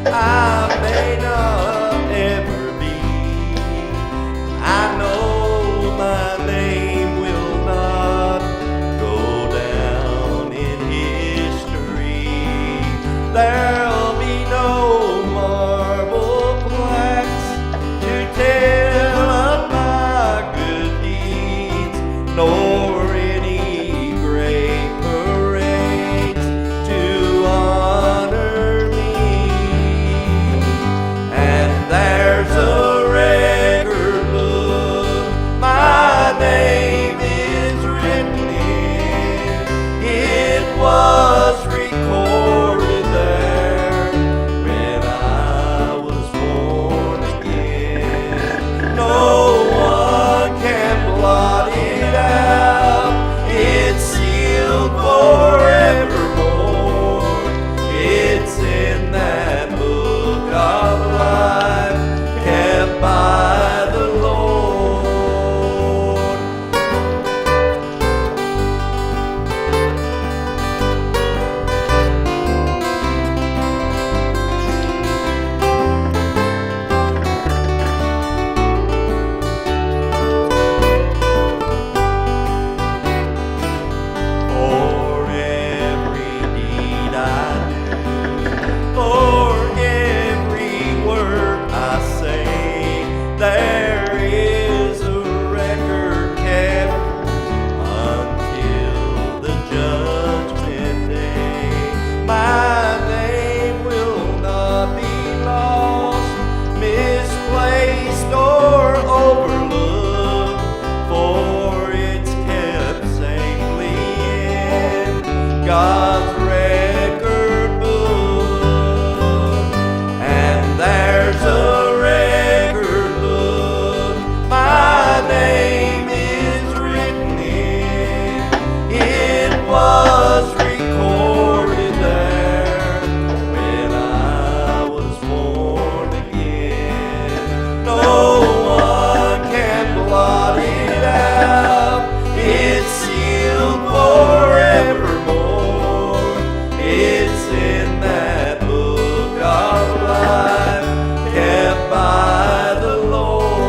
I may not ever be. I know my name will not go down in history. There'll be no marble plaques to tell of my good deeds, nor any great parades to honor me. And there's a record book my name is written in. It was recorded there when I was born again. No one can blot it out. It's sealed forevermore. It's in that book of life kept by the Lord. For every deed I do, for every word I say, there is a record kept until the judgment day. My name will not be lost, misplaced, or overlooked, for it's kept safely in God's record book. And there's a record book my name is written in. It was recorded there when I was born again. No one can blot it out. It's sealed forevermore. It's in that book of life kept by the Lord.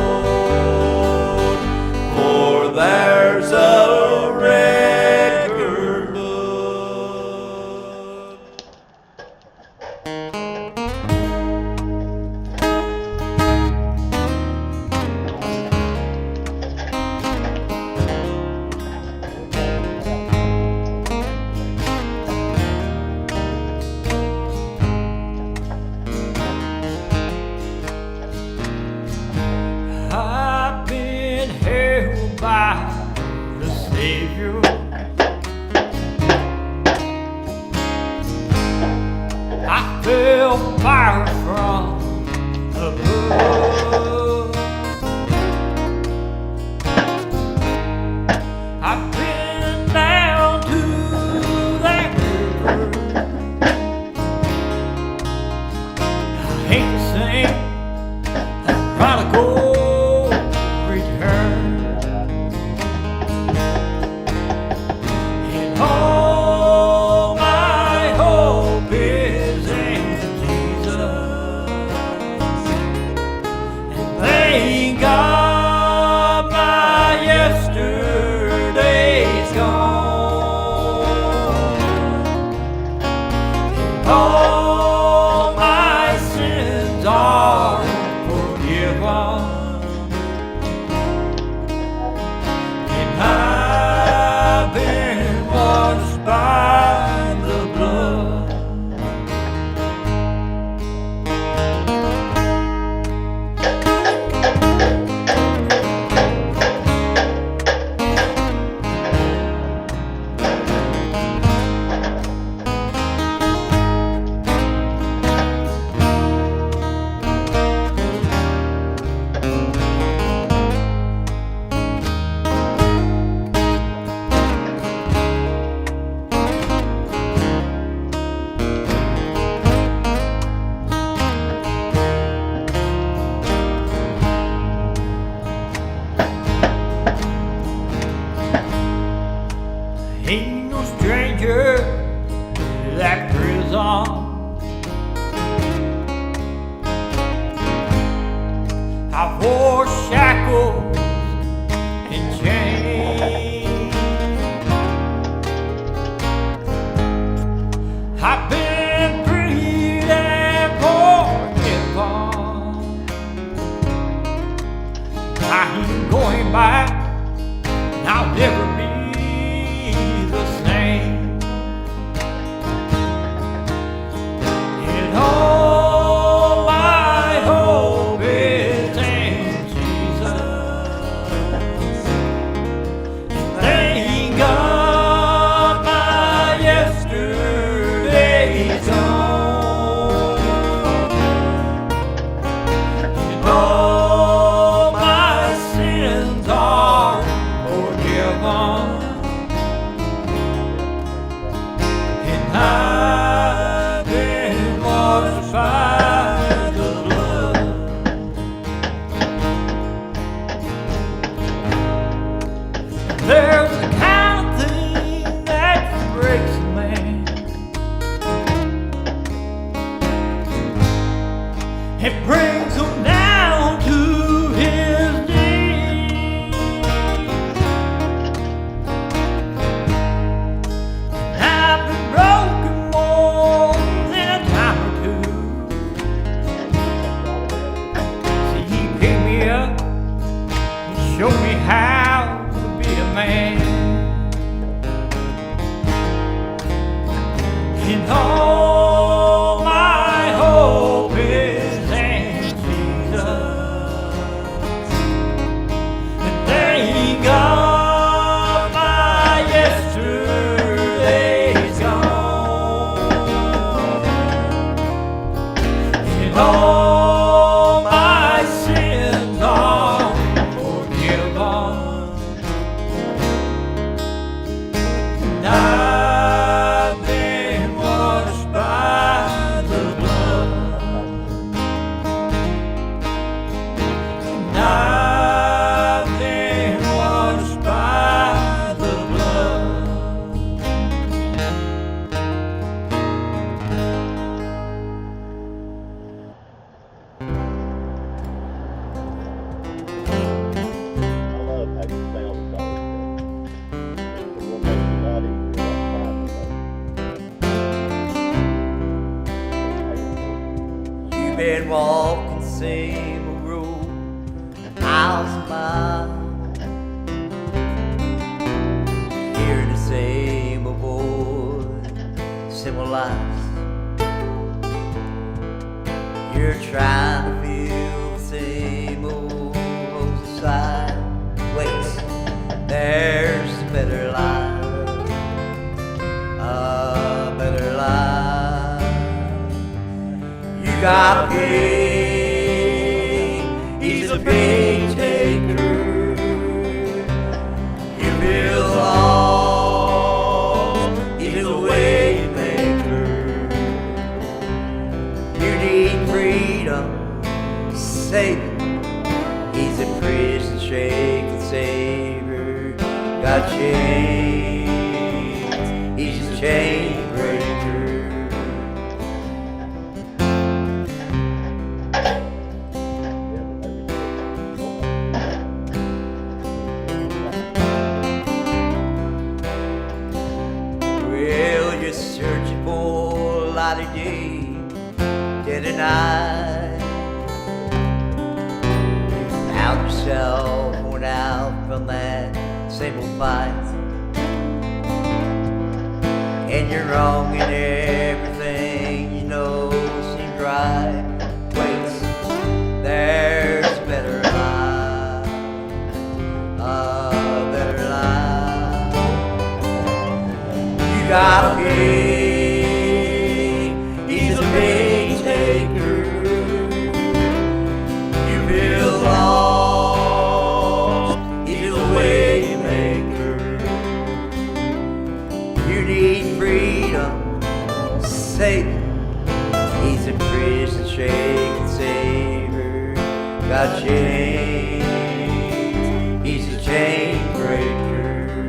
For there's a record book. I've been held by the Savior. I felt fire from above. I've been down to that river. I hate to sing a prodigal return. And all my hope is in Jesus. And thank God my yesterday's gone. And all my sins are I wore shackles and chains. I've been freed and forgiven. I ain't going back, and I'll never be the same. And all my hope is in Jesus. Thank God my yesterday's gone. And all my sins are forgiven. And I've been washed by the blood. There's a kind of thing that breaks a man. It brings him down to his knees. And I've been broken more than a time or two. See, he picked me up and showed me how to be a man. And all my hope is in Jesus. And thank God my yesterday's gone. And all my sins are forgiven. And I've been washed by the blood. And I've been washed by the blood. I love how you sound the song. It will make your body You've been walking the same road miles and miles, hearing the same old voice, similar lies. You're trying to feel the same old holes inside. Wait, there's a better life, a better life. You got paid, he's a pain taker. You feel lost, he's a way maker. You need freedom, Satan. He's a prison shaking savior. Got chains, he's a chain breaker. Well, you're searching for a light of day, dead at night. Found yourself worn out from that same old fight. And you're wrong in everything you know seems right. Wait, there's a better life, a better life. You got paid, he's a pain taker. You feel lost, he's a way maker. You need freedom, Satan. He's a prison shaking savior. Got chains, he's a chain breaker.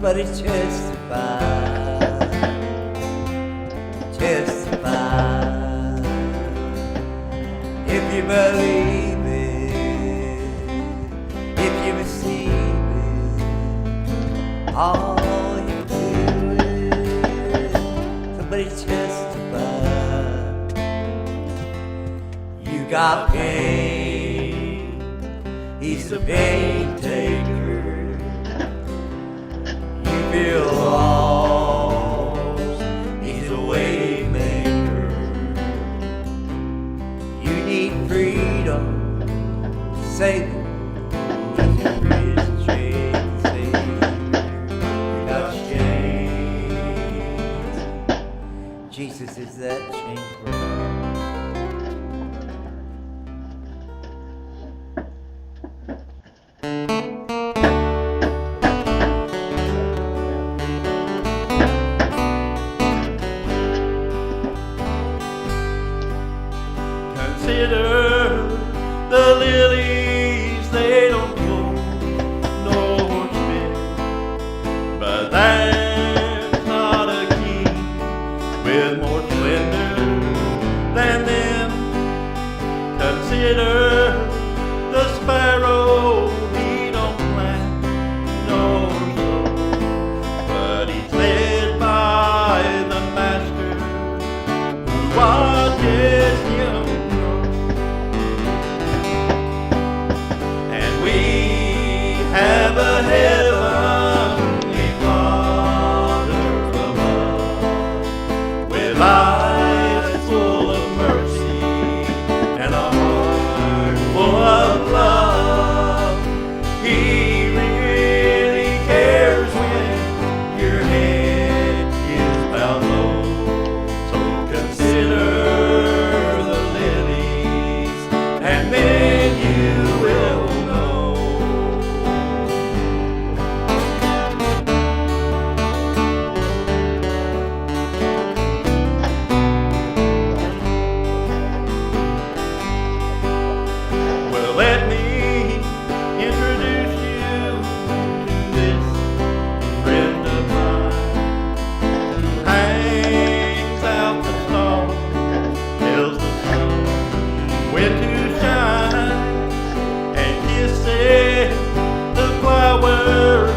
Somebody testify, testify. If you believe it, if you receive it, all you do is somebody testify. You got pain, he's the pain taker. You feel lost, he's a way maker. You need freedom, save it. He's your greatest chain savior. You're not chains. Jesus is that chain breaker. Consider the lilies, they don't grow nor spin, but there's not a king with more splendor than them. Consider the sparrow, he don't plant nor sow, but he's led by the master who watches him. Have a heavenly Father above, with eyes full of mercy and a heart full of love. He really cares when your head is bowed low. So consider the lilies, and then you will know. Let me introduce you to this friend of mine who hangs out the stars, tells the sun when to shine, and kisses the flowers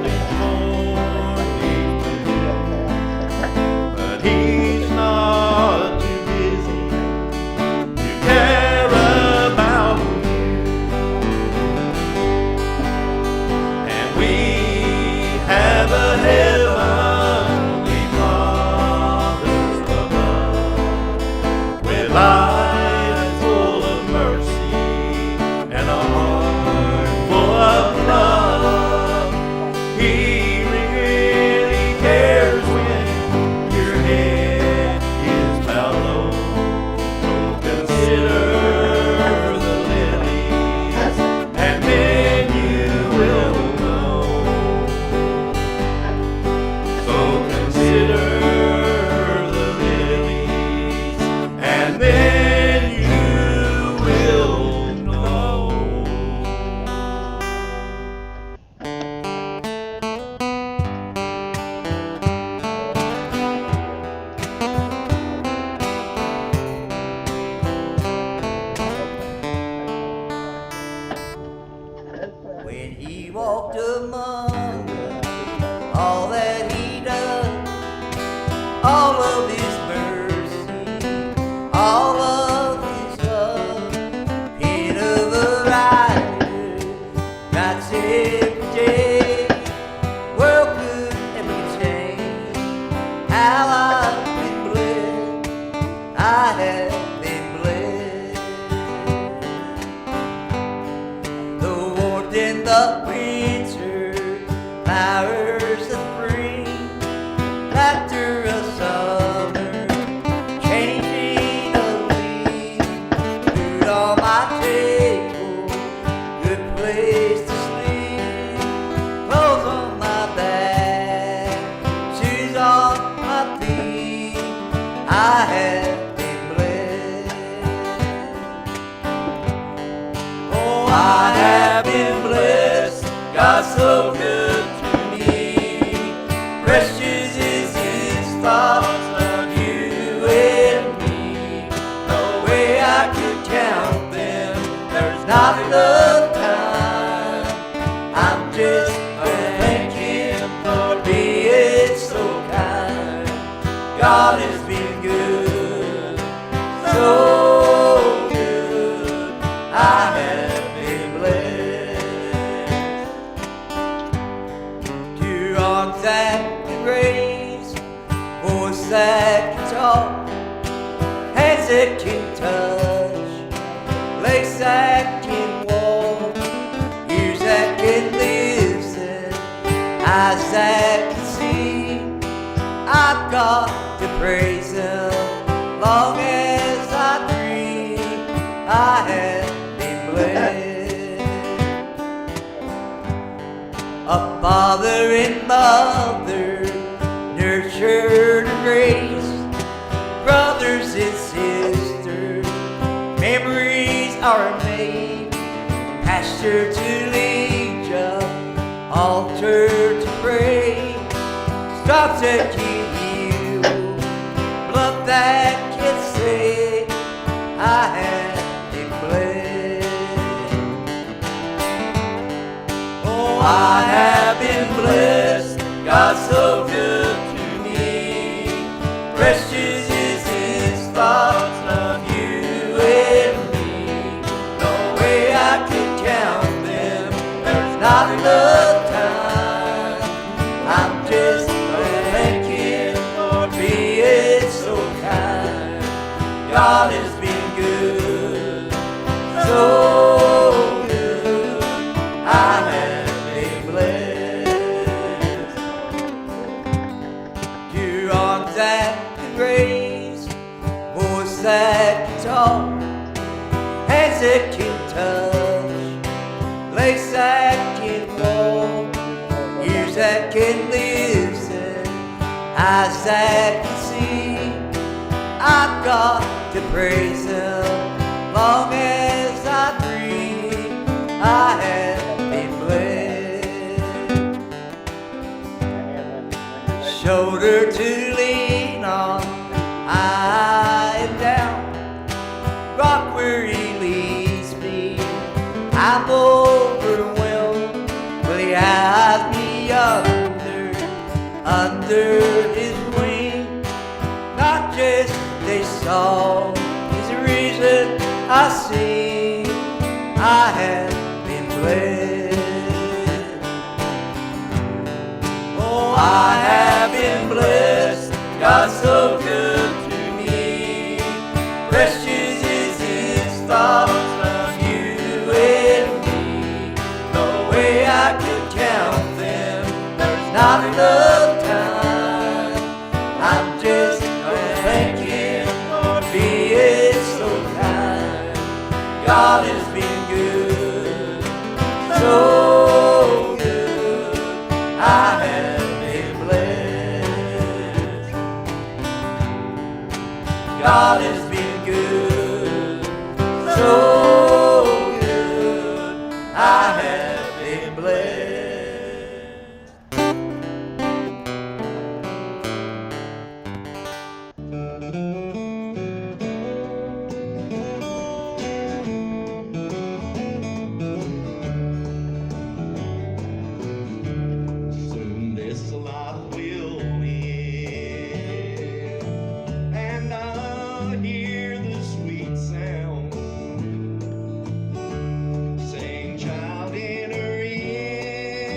each morning to do. But he's not too busy to care about have a heavenly Father above, with eyes full of mercy and a heart full of love. He really cares when your head is bowed low. So consider the lilies, and then you will know. Consider the lilies, and then you will know. When he walked among us, all that he does, all of his mercy, all of his love, pen of a rider, writes every day, world could never change how I've been blessed, I have been blessed. The warmth in the winter, flowers of spring, after a summer, changing a leaf, food on my table, good place to sleep, clothes on my back, shoes on my feet, I have been blessed. Oh, I have been blessed, God's so good to me. got to praise Him long as I breathe. I have been blessed. A father and mother nurtured and raised, brothers and sisters, memories are made. Pastor to lead ya, altar to pray, stops that can heal, blood that can save. I have been blessed. Oh, I have been blessed. God's so good to me. Precious is His thoughts of you and me. No way I could count them. There's not enough time. I'm just thanking for being so kind. God has been good, so good. I have been blessed. Your arms that can raise, voice that can talk, hands that can touch, legs that can walk, ears that can listen, eyes that can see. I've got to praise Him long as I breathe. I have been blessed. Shoulder to lean on, I am down. Rock where He leads me. I'm overwhelmed, but He has me under His wing. Not just a song, is the reason I sing. I have been blessed. Oh, I have been blessed. God's so good to me. Precious is His thoughts of you and me. No way I could count them. There's not enough time. I'm just thanking for being so kind. God has been good, so good. I have been blessed. God has been good, so good. I have been blessed. Soon this life will end, and I'll hear the sweet sound, same child enter in.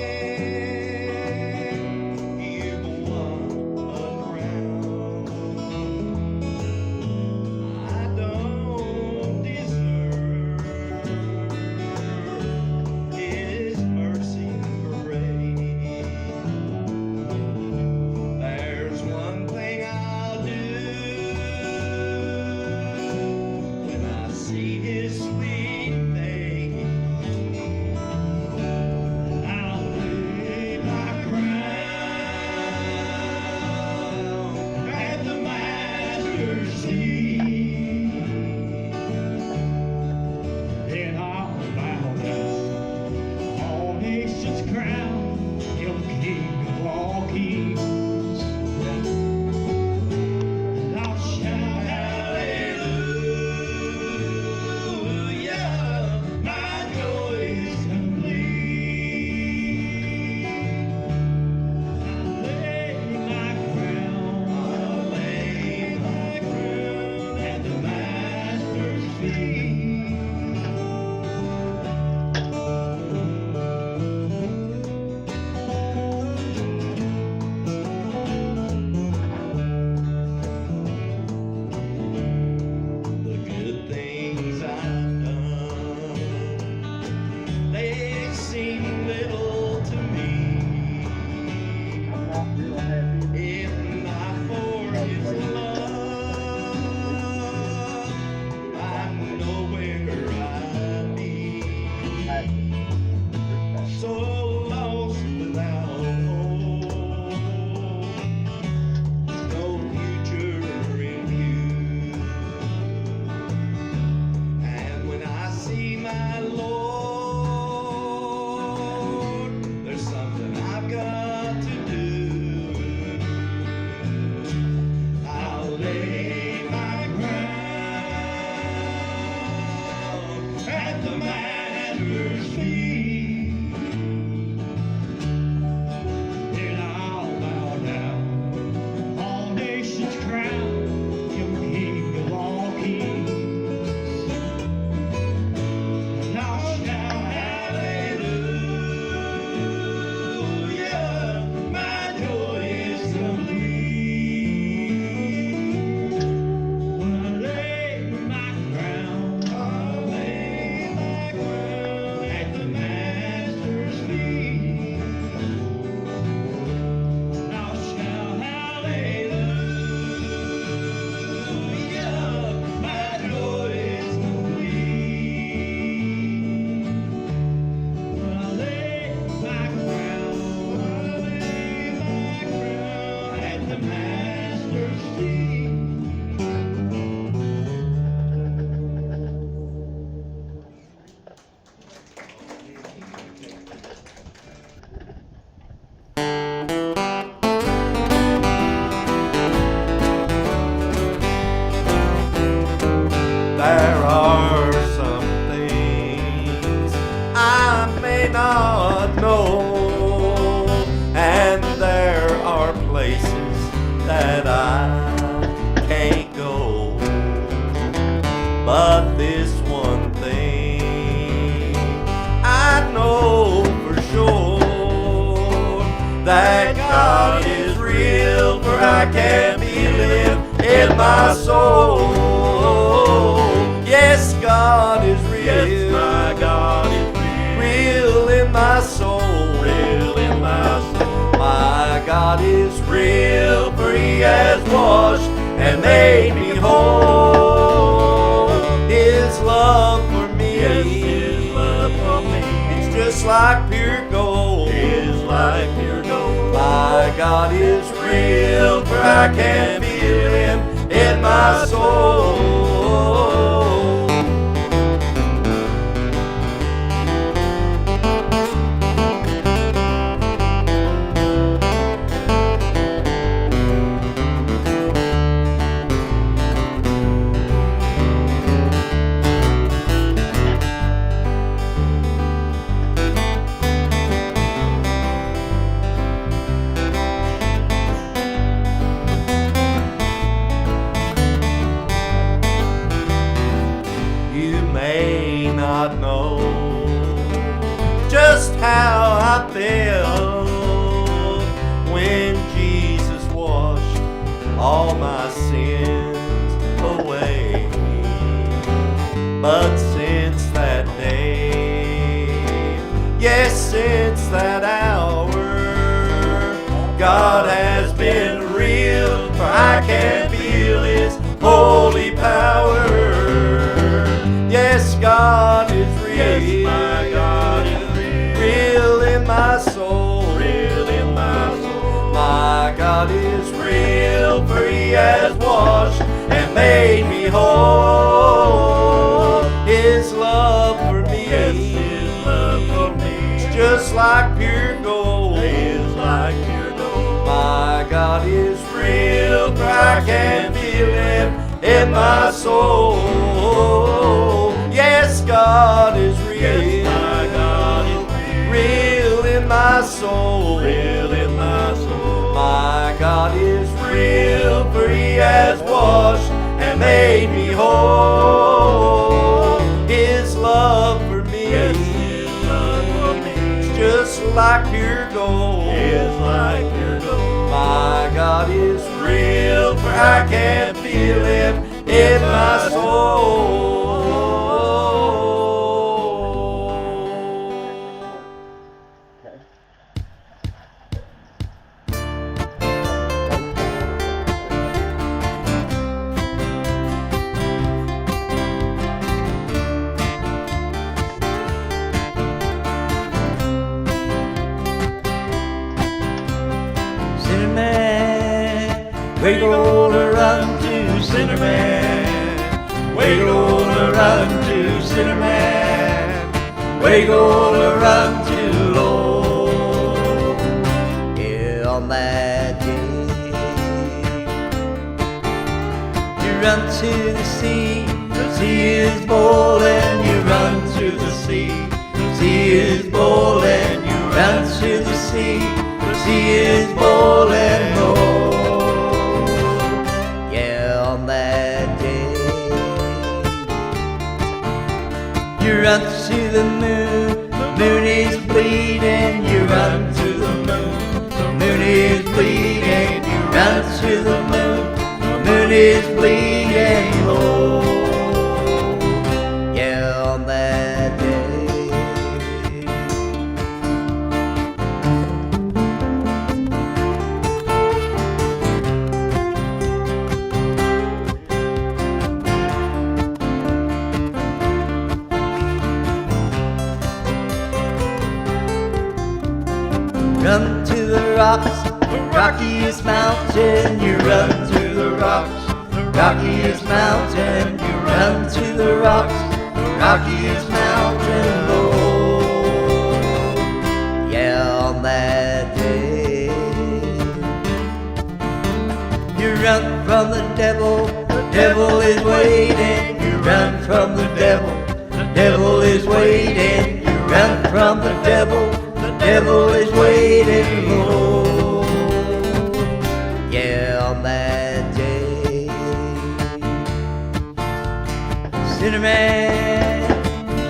I can feel Him in my soul. Yes, God is real. Yes, my God is Real in my soul. real in my soul. My God is real, for He has washed and made me whole. His love for me, Yes, His love for me it's just like pure gold. is like pure gold. My God is real, for I can feel Him in my soul. You may not know just how I felt when Jesus washed all my sins away. But since that day, yes, since that hour, God has been real, for I can feel His holy power. Yes, God is real. Yes, my God is Real in my soul. real in my soul. My God is real, for He has washed and made me whole. His love for me, Yes, His love for me it's just like pure gold. is like pure gold. My God is real, for I can feel Him in my soul. Yes, God is real. Yes, my God is Real in my soul. real in my soul. My God is real, for He has washed and made me whole. His love for me, Yes, His love for me it's just like pure gold. is like pure gold. My God is real, for I can feel Him in my soul. Sinner man, we're gonna run to Sinner man. We're gonna run to Sinner man. We're gonna run to Lord. Yeah, on that day, you run to the sea. The sea is boiling. You run to the sea. The sea is boiling. You run to the sea. The sea is boiling, Lord. Yeah, on that day, you run to the moon. The moon is bleeding. You run to the moon. The moon is bleeding. You run to the moon. The moon is bleeding, Lord. Yeah, on that day. Run to the rocks, the rockiest mountain. You run to the rocks, the rockiest mountain. You run to the rocks, the rockiest mountain, Lord. Yeah, on that day, you run from the devil is waiting. You run from the devil is waiting. You run from the devil is waiting, Lord. Yeah, on that day. Sinner man,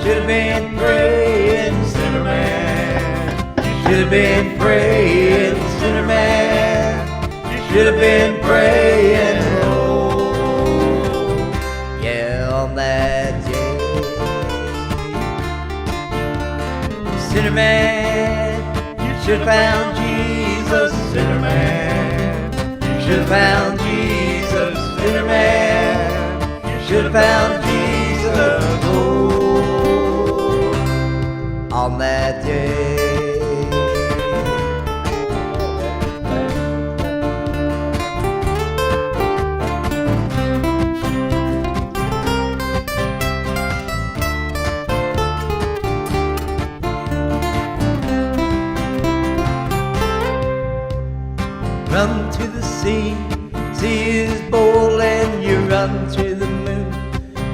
should have been praying, sinner man. You should have been praying, sinner man. You should have been praying low. Yeah, on that day, sinner man, you should have found Jesus. Sinner man, you should have found Jesus. Sinner man, you should have found Jesus. Oh, on that day. Run to the sea, sea is boiling. You run to the moon,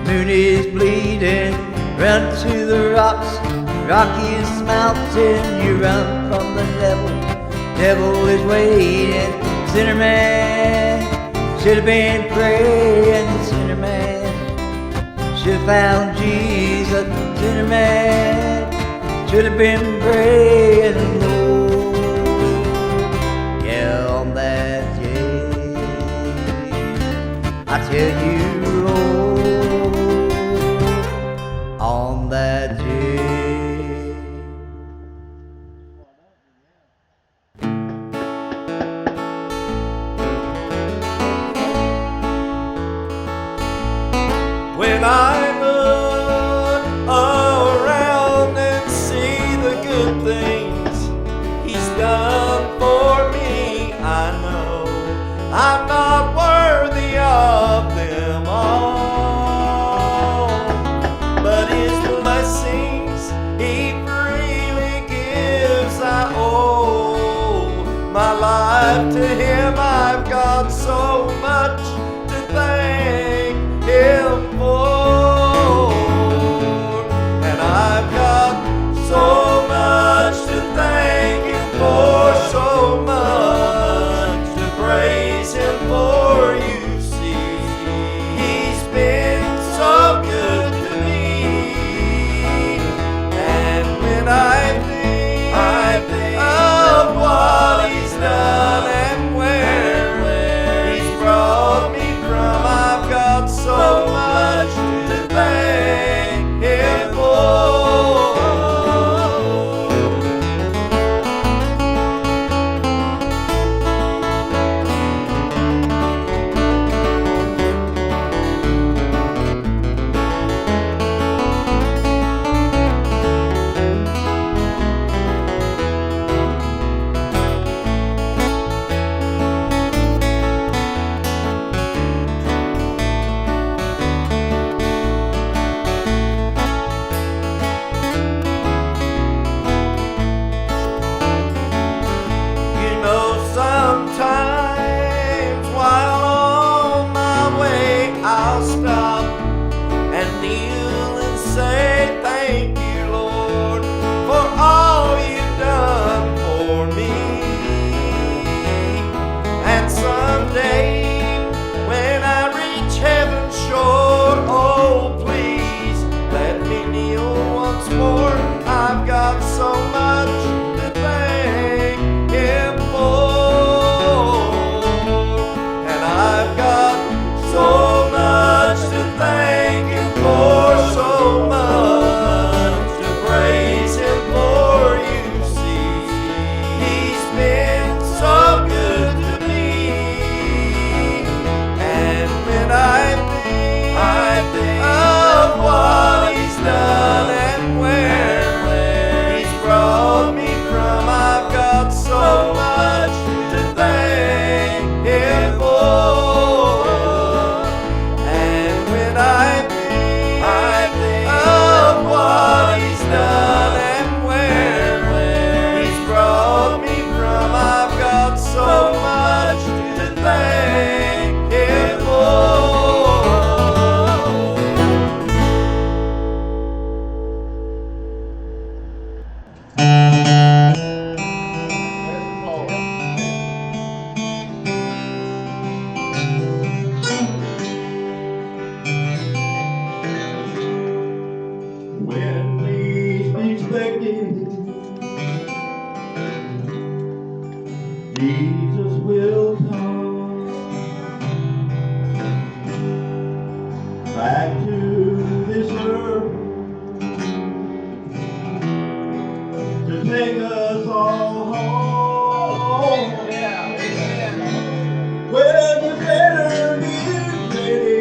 moon is bleeding. Run to the rocks, rock is melting. You run from the devil, devil is waiting. Sinner man, should have been praying. Sinner man, should have found Jesus. Sinner man, should have been praying. On that day, I tell you, oh, on that day. When I look around and see the good things He's done for me, I know I'm not worthy of them all, but His blessings He freely gives. I owe my life to Him. I've got so much to thank Him for, and I've got so much to thank Him for, so much to praise Him for. You see, He's been so good to me, and when I think of what He's done and where He's brought me from, I've got so much to thank Him for. Sometimes while on my way I'll stop and kneel and say thank you, Lord, for all You've done for me. And someday when I reach heaven's shore, oh please let me kneel once more. I've got so much to thank Him for. I've got so much to thank Him for, so much to praise Him for. You see, He's been so good to me, and when I think of what He's done and where He's brought me from, I've got so much to thank Him for. Done and where He's brought me from, I've got so much to thank Him for. When least expected, Jesus will come. to take us all home. Well, you better get ready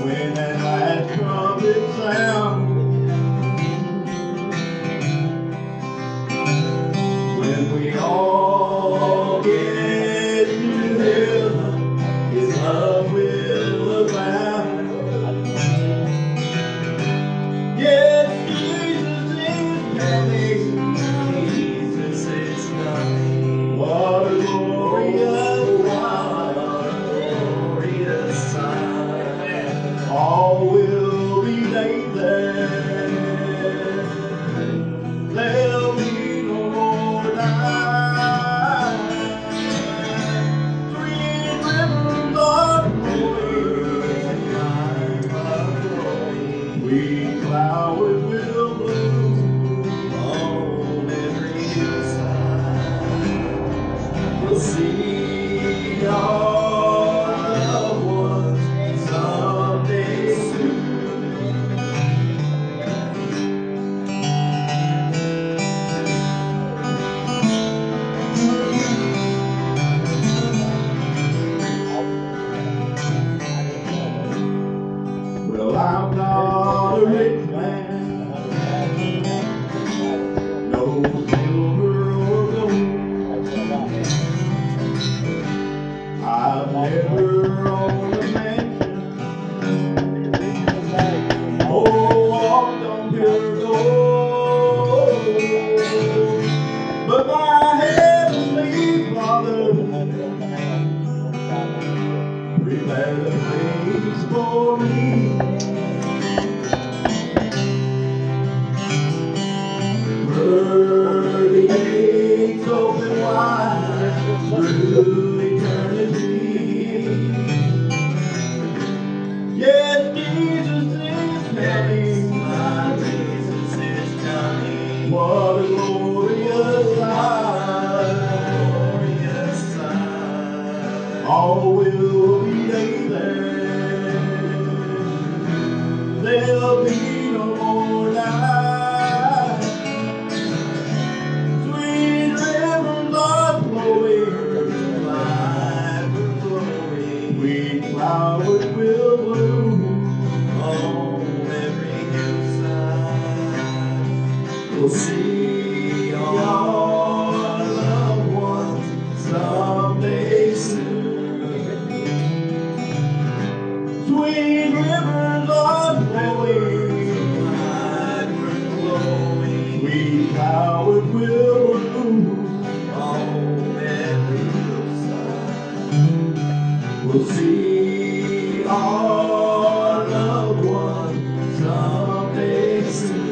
when that last trumpet sounds. When we all get to heaven, His love will abound. Yes, Jesus is coming. Jesus is coming. What a glorious sight. What a glorious sight. All will be laid there. There'll be no more night. Three rivers are flowing. We flowers will bloom on every hillside. We'll see our loved ones someday soon. Well, I'm not a rich man, no silver or gold. I've never owned a mansion or walked on pure gold. But my heavenly Father prepared a place for me. Pearly gates open wide through eternity. Yes, Jesus is coming. My Jesus is coming. What a glorious sight. Glorious sight. All will be laid there. There'll be no more night. Sweet rivers are flowing, life is flowing. Sweet flowers will bloom on every hillside. We'll see our loved ones someday soon. Sweet rivers are flowing, life is flowing. Sweet flowers will bloom on every hillside. We'll see our loved ones someday soon.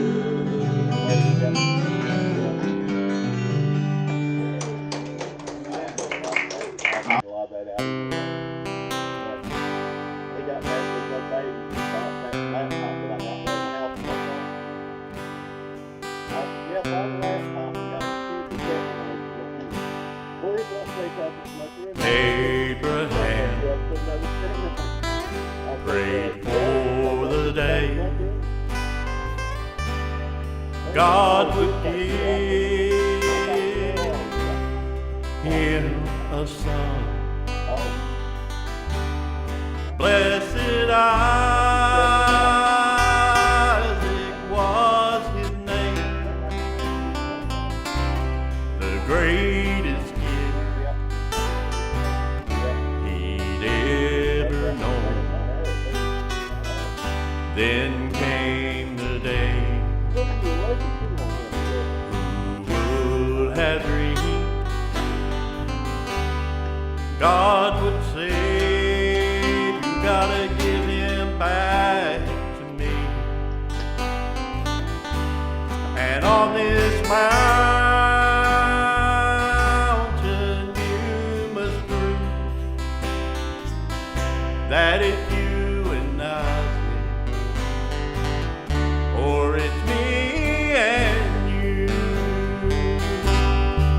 A lot of that out. We got back with that baby. That laptop that I got in the house. Yes, on the laptop, we got a huge example. Where's that place up as much as Abraham prayed for the day God would give him a son. Blessed Isaac was his name, the greatest gift he'd ever known. Then came the day, who would have dreamed God would say, gotta give him back to me. And on this mountain you must prove that it's you and Isaac, or it's me and you.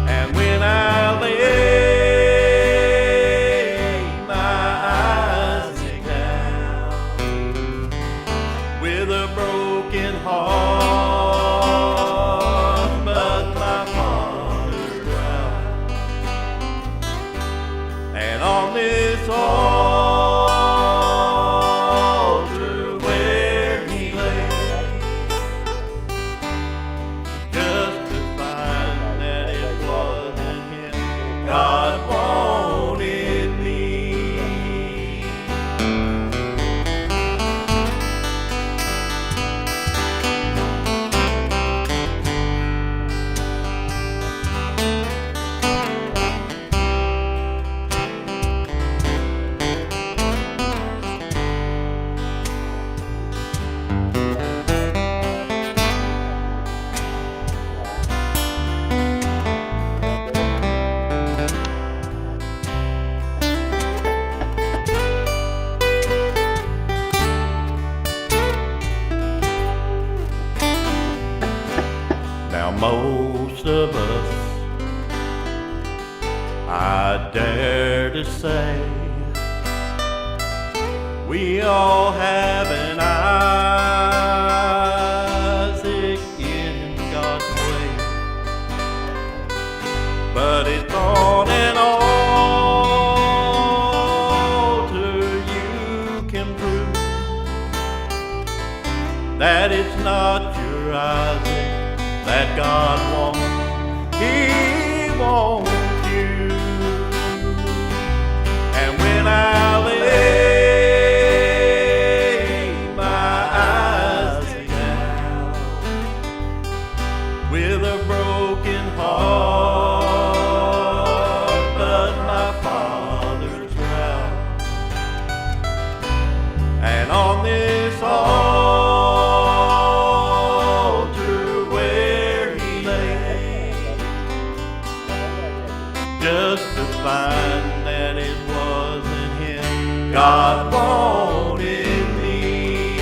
And when I lay with a broken heart, most of us, I dare to say, we all have an Isaac in God's way, but it's on an altar you can prove that it's not your Isaac that God wants. He wants you. And when I lay my eyes down with a broken heart, but my Father's proud, and on this altar where He lay, just to find that it wasn't Him God wanted me.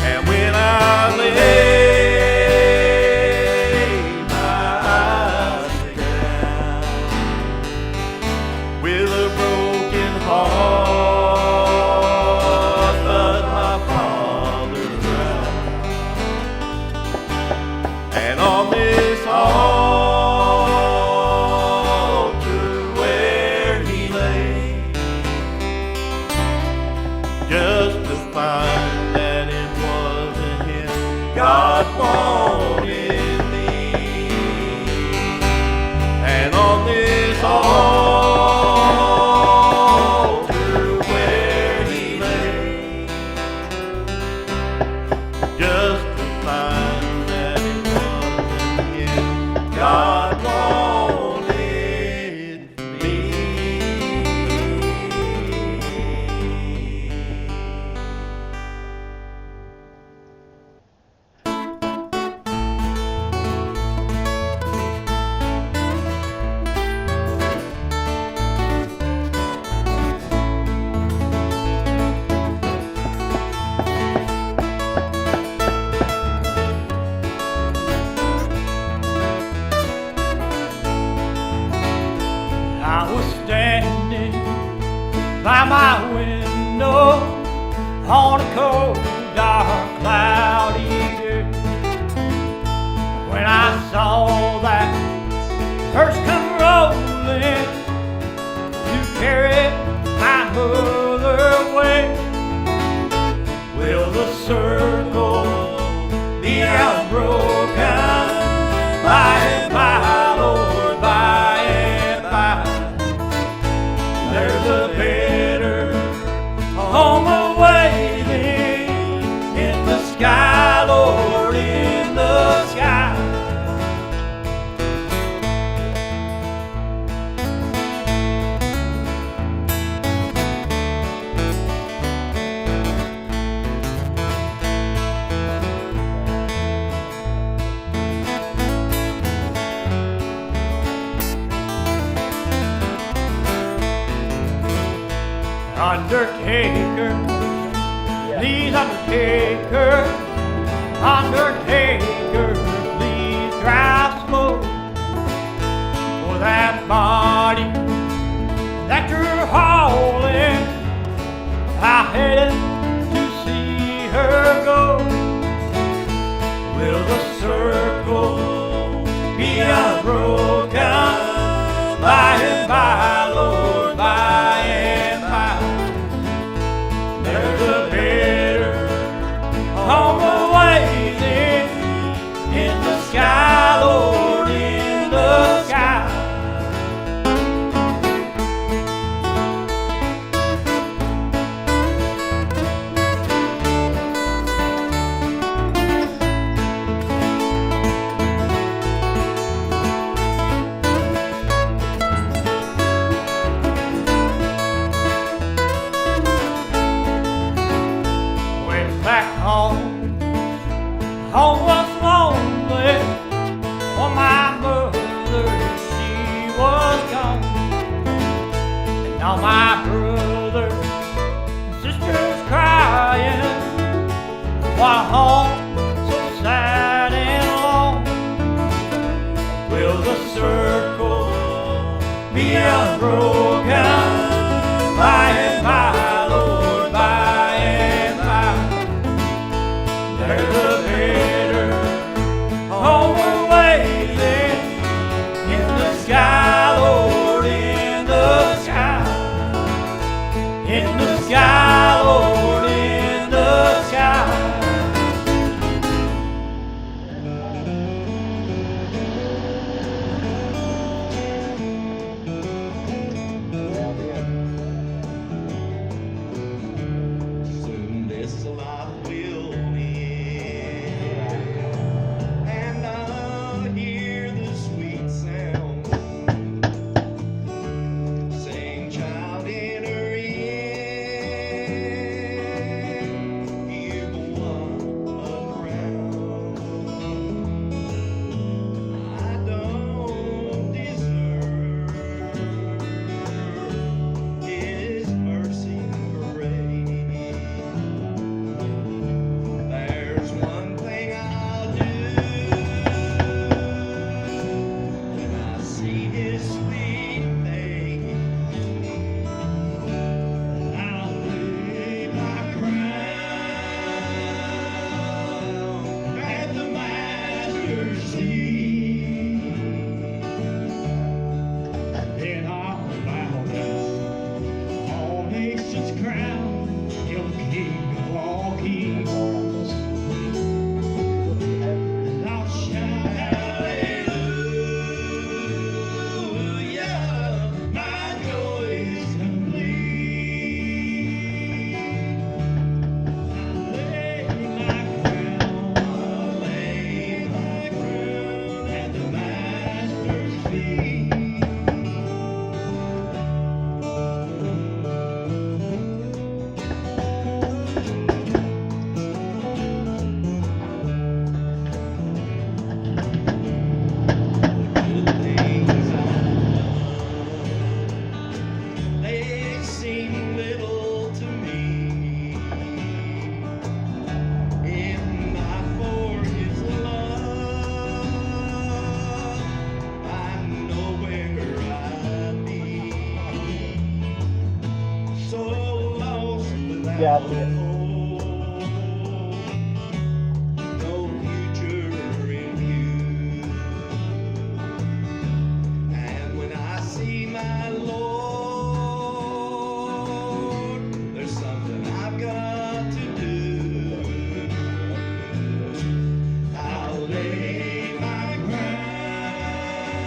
And when I lay my eyes down with a broken heart, but my Father's proud, and on this altar where He lay, just to find that it wasn't Him God wanted me. And on this altar where He lay, just to find that it wasn't Him God wanted me. I was standing by my window on a cold, dark, cloudy day when I saw that hearse come rolling to carry my mother away. Will the circle be unbroken by and by, Lord, by and by? There's a better home awaiting in the sky, Lord, in the sky. Undertaker, please, Undertaker, Undertaker, please drive slow for that body that you're hauling. I headed to see her go. Will the circle be unbroken by and by, Lord, by and by? There's a better home awaiting in the sky, Lord, in the sky. Back home, home was lonely for my mother, she was gone. And now my brothers and sisters crying, while home so sad and heart's broken. By and by, Lord, by and by, there's a better on the way there. In the sky, Lord, in the sky. In the sky, Lord, in the sky. Soon this life will end, and I'll hear the sweet sound. Same child in her end, you one around. I don't deserve His mercy and grace. There's one thing I'll do when I see His sweet face. I'll lay my crown at the Master's feet. Then I'll bow down, all nations crown, Him King of all kings. And I'll shout Hallelujah, my joy is complete. lay my crown I'll lay my crown at the Master's feet. good things I've done. They seem little to me. If not for His love, I know where I'd be. So lost without Yeah. hope, no future in view. And when I see my Lord, there's something I've got to do. I'll lay my crown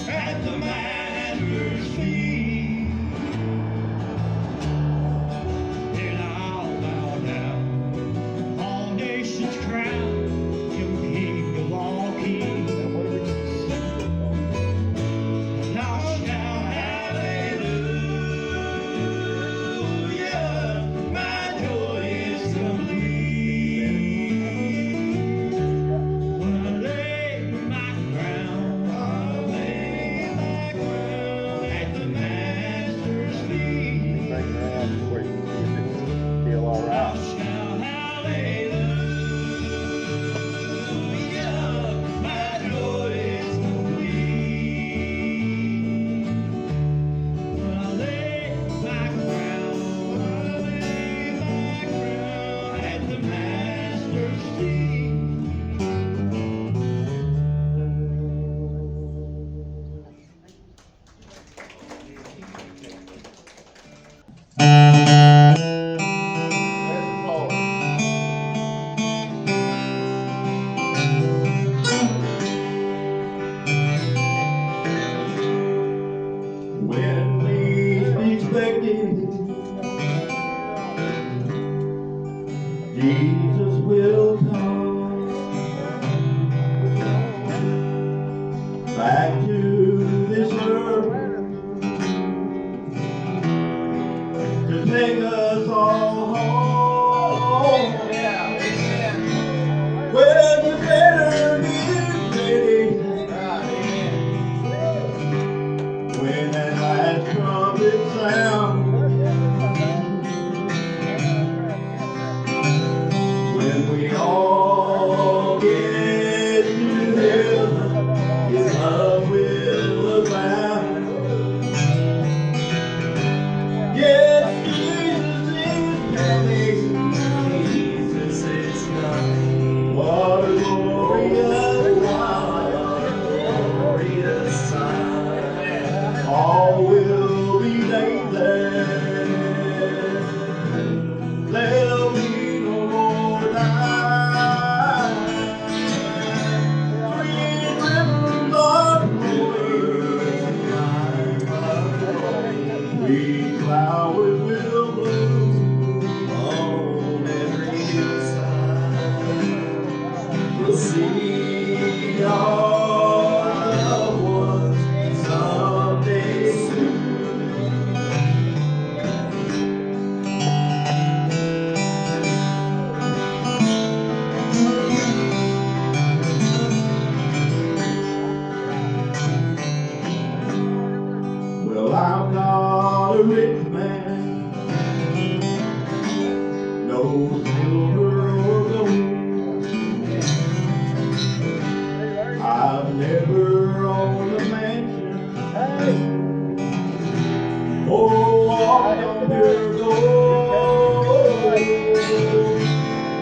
at the Master's feet. Then I'll bow down, all nations crown, Him King of all kings. And I'll shout Hallelujah, my joy is complete. when I lay my crown I'll lay my crown see our loved ones someday soon. Well, I'm not a rich man, no silver or gold. I've never owned a mansion or walked on pure gold,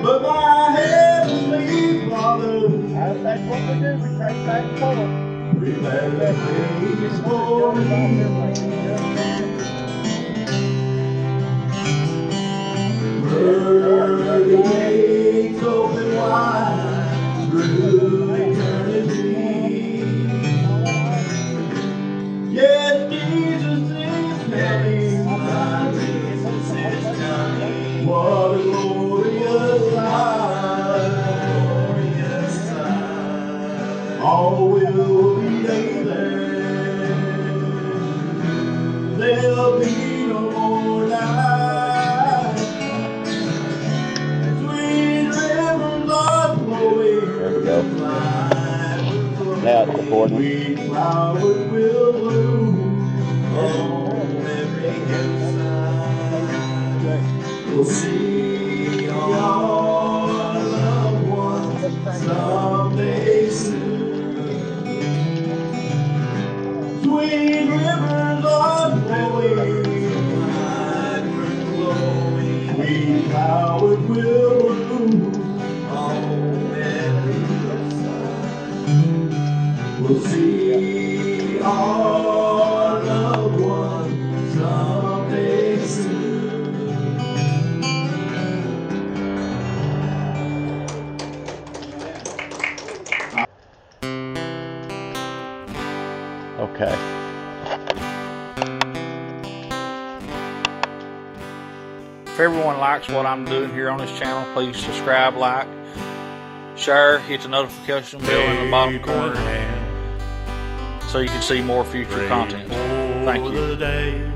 but my heavenly Father That's what we do. We take back and forth. prepared a place for me. Pearly gates open wide through eternity. Yes, Jesus is coming. My Jesus is coming. What a glorious sight. Glorious sight. All will be there. There'll be no more night. Sweet rivers are flowing. There we go. Now it's recording. Sweet flowers will bloom on every hillside. We'll see our loved ones someday soon. Sweet rivers are flowing, vibrant glowing. Sweet flowers will bloom on every hillside. We'll see our loved ones someday soon. Okay. If everyone likes what I'm doing here on this channel, please subscribe, like, share, hit the notification bell in the bottom corner so you can see more future content. Thank you.